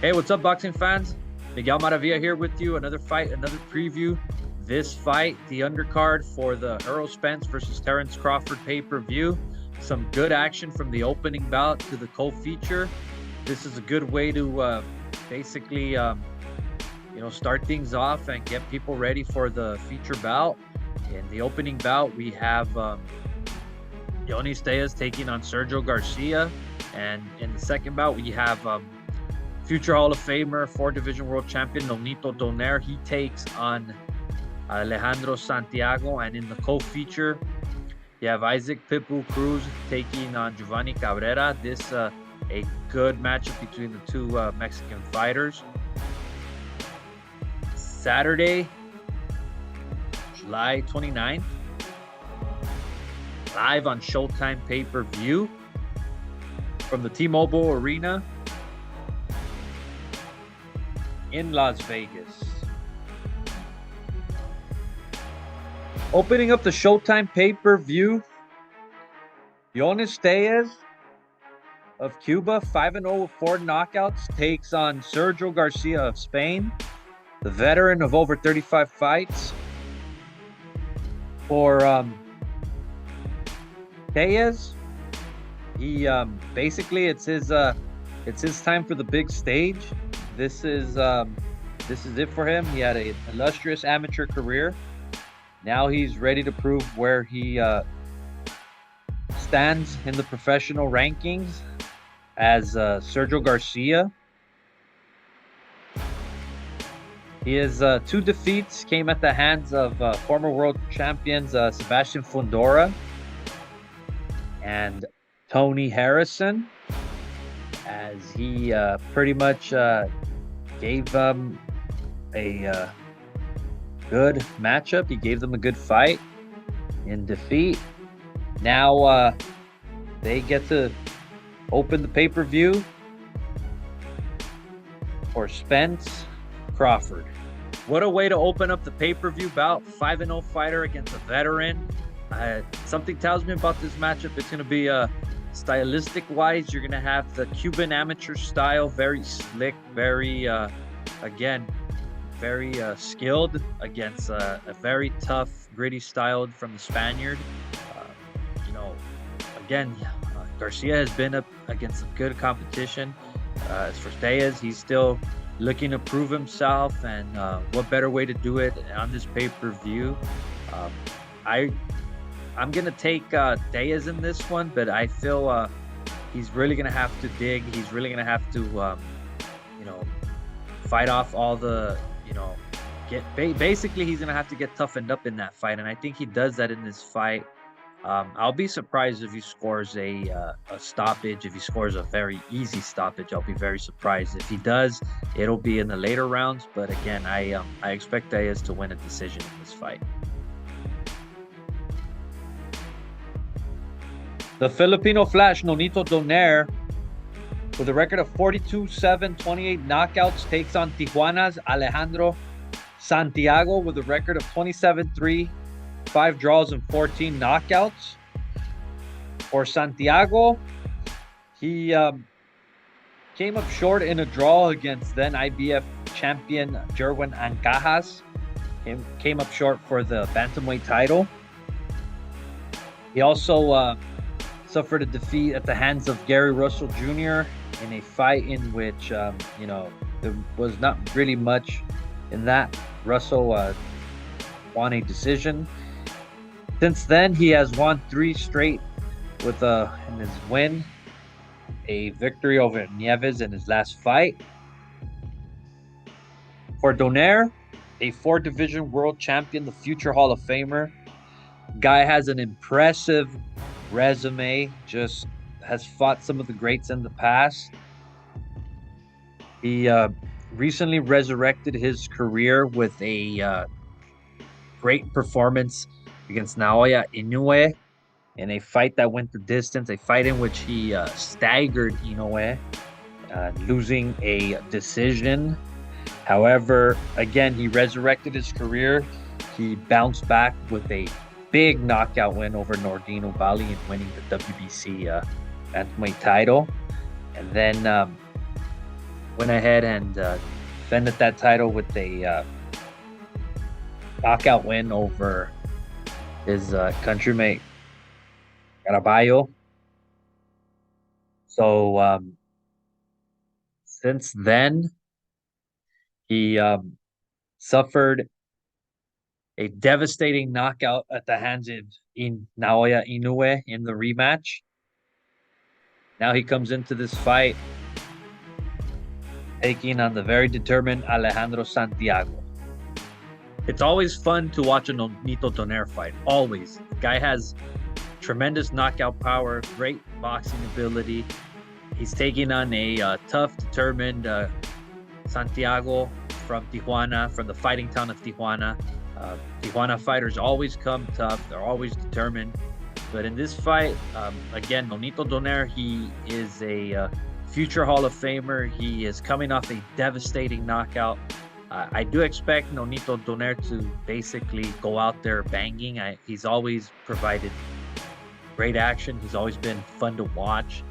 Hey, what's up, boxing fans? Miguel Maravilla here with you. Another fight, another preview. This fight, the undercard for the Errol Spence versus Tellez Crawford pay-per-view. Some good action from the opening bout to the co-feature. This is a good way to basically, start things off and get people ready for the feature bout. In the opening bout, we have Giovanni taking on Sergio Garcia. And in the second bout, we have future Hall of Famer, 4-division world champion Nonito Donaire. He takes on Alejandro Santiago. And in the co-feature, you have Isaac Pitbull Cruz taking on Giovanni Cabrera. This a good matchup between the two Mexican fighters. Saturday, July 29th, live on Showtime pay-per-view from the T-Mobile Arena in Las Vegas. Opening up the Showtime pay-per-view, Jonas Tellez of Cuba, 5-0 with 4 knockouts, takes on Sergio Garcia of Spain, the veteran of over 35 fights. For Tellez, he basically it's his time for the big stage. This is it for him. He had an illustrious amateur career. Now he's ready to prove where he stands in the professional rankings as Sergio Garcia. His 2 defeats came at the hands of former world champions Sebastian Fundora and Tony Harrison, as he pretty much gave them a good matchup. He gave them a good fight in defeat. Now they get to open the pay-per-view for Spence Crawford. What a way to open up the pay-per-view bout. 5-0 fighter against a veteran. Something tells me about this matchup, it's going to be stylistic-wise, you're going to have the Cuban amateur style, very slick, very, very skilled, against a very tough, gritty style from the Spaniard. Garcia has been up against some good competition. As for Tellez, he's still looking to prove himself, and what better way to do it on this pay-per-view. I'm going to take Tellez in this one, but I feel he's really going to have to dig. He's really going to have to, fight off all the, basically he's going to have to get toughened up in that fight, and I think he does that in this fight. I'll be surprised if he scores a stoppage. If he scores a very easy stoppage, I'll be very surprised. If he does, it'll be in the later rounds. But again, I expect Tellez to win a decision in this fight. The Filipino Flash, Nonito Donaire, with a record of 42-7, 28 knockouts, takes on Tijuana's Alejandro Santiago with a record of 27-3, 5 draws and 14 knockouts. For Santiago, he came up short in a draw against then IBF champion Jerwin Ancajas. Came up short for the bantamweight title. He also suffered a defeat at the hands of Gary Russell Jr. in a fight in which, there was not really much in that. Russell won a decision. Since then, he has won 3 straight with in his win, a victory over Nieves in his last fight. For Donaire, a 4-division world champion, the future Hall of Famer. Guy has an impressive resume, just has fought some of the greats in the past. He recently resurrected his career with a great performance against Naoya Inoue in a fight that went the distance, a fight in which he staggered Inoue, losing a decision. However, again, he resurrected his career. He bounced back with a big knockout win over Nordino Bali and winning the WBC bantamweight title. And then went ahead and defended that title with a knockout win over his countrymate Caraballo. So since then, he suffered a devastating knockout at the hands of Naoya Inoue in the rematch. Now he comes into this fight taking on the very determined Alejandro Santiago. It's always fun to watch a Nonito Donaire fight. Always. The guy has tremendous knockout power, great boxing ability. He's taking on a tough, determined Santiago from Tijuana, from the fighting town of Tijuana. Tijuana fighters always come tough. They're always determined. But in this fight, again, Nonito Donaire, he is a future Hall of Famer. He is coming off a devastating knockout. I do expect Nonito Donaire to basically go out there banging. He's always provided great action. He's always been fun to watch.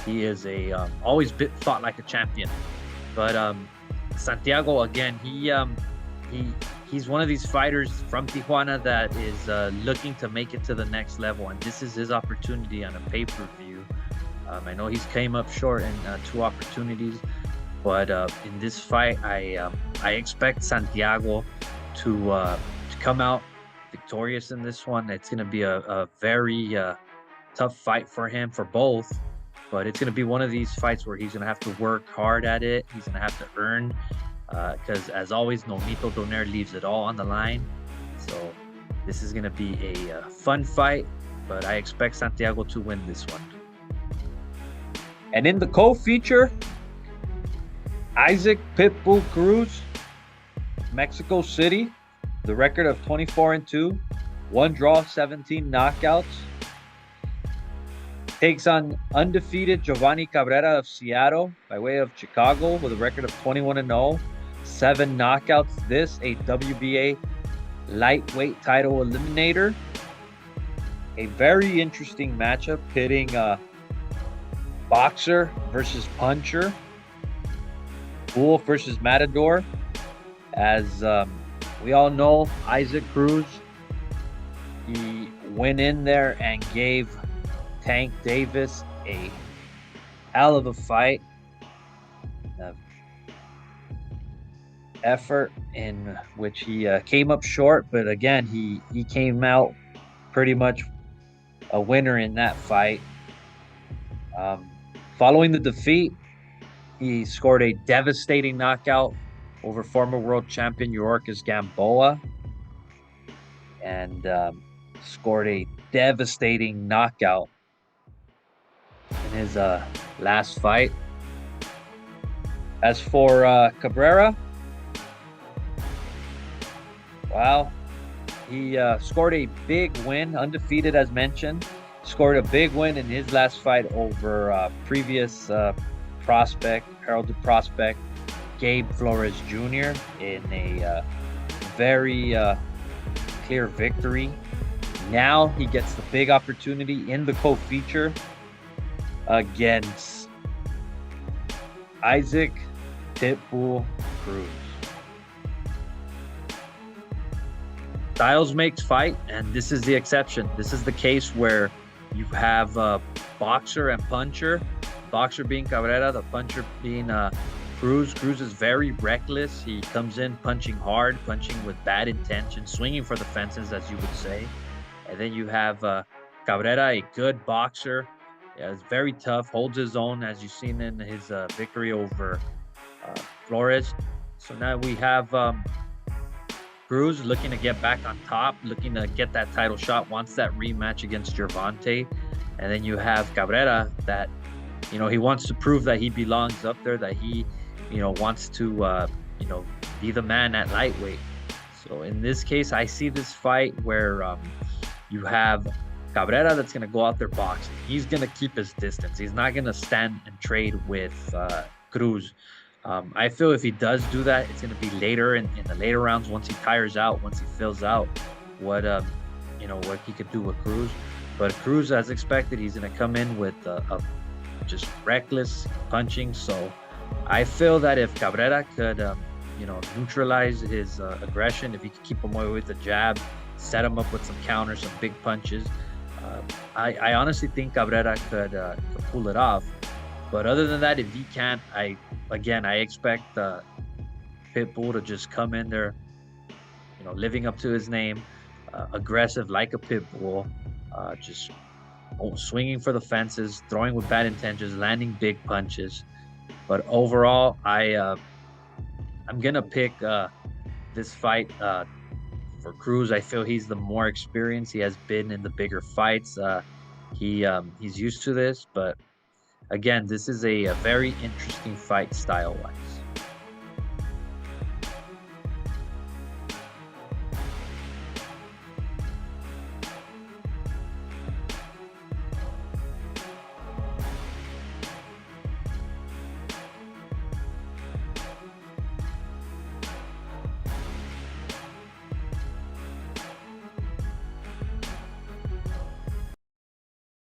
He is always fought like a champion. But Santiago, again, he's one of these fighters from Tijuana that is looking to make it to the next level, and this is his opportunity on a pay-per-view. I know he's came up short in 2 opportunities, but in this fight, I expect Santiago to come out victorious in this one. It's going to be a very tough fight for him, for both, but it's going to be one of these fights where he's going to have to work hard at it. He's going to have to earn, because as always, Nonito Donaire leaves it all on the line. So this is going to be a fun fight, but I expect Santiago to win this one. And in the co-feature, Isaac Pitbull Cruz, Mexico City, the record of 24-2, 1 draw, 17 knockouts, takes on undefeated Giovanni Cabrera of Seattle by way of Chicago with a record of 21-0, 7 knockouts. This, a WBA lightweight title eliminator. A very interesting matchup pitting boxer versus puncher, bull versus matador. As we all know, Isaac Cruz, he went in there and gave Tank Davis a hell of a fight. Effort in which he came up short, but again, he came out pretty much a winner in that fight. Following the defeat, he scored a devastating knockout over former world champion Yorkis Gamboa, and scored a devastating knockout in his last fight. As for Cabrera, well, he scored a big win, undefeated as mentioned. Scored a big win in his last fight over previous heralded prospect Gabe Flores Jr. in a very clear victory. Now he gets the big opportunity in the co-feature against Isaac Pitbull Cruz. Styles makes fight, and this is the exception. This is the case where you have boxer and puncher. Boxer being Cabrera, the puncher being Cruz. Cruz is very reckless. He comes in punching hard, punching with bad intention, swinging for the fences, as you would say. And then you have Cabrera, a good boxer. Is very tough, holds his own, as you've seen in his victory over Flores. So now we have Cruz looking to get back on top, looking to get that title shot, wants that rematch against Gervonta. And then you have Cabrera that, he wants to prove that he belongs up there, that he, wants to, be the man at lightweight. So in this case, I see this fight where you have Cabrera that's going to go out there boxing. He's going to keep his distance. He's not going to stand and trade with Cruz. I feel if he does do that, it's going to be later in the later rounds, once he tires out, once he fills out what what he could do with Cruz. But Cruz, as expected, he's going to come in with just reckless punching. So I feel that if Cabrera could, neutralize his aggression, if he could keep him away with the jab, set him up with some counters, some big punches, I honestly think Cabrera could pull it off. But other than that, if he can't, I expect Pitbull to just come in there, living up to his name, aggressive like a Pitbull, just swinging for the fences, throwing with bad intentions, landing big punches. But overall, I'm gonna pick this fight for Cruz. I feel he's the more experienced. He has been in the bigger fights. He's used to this. But again, this is a very interesting fight style wise.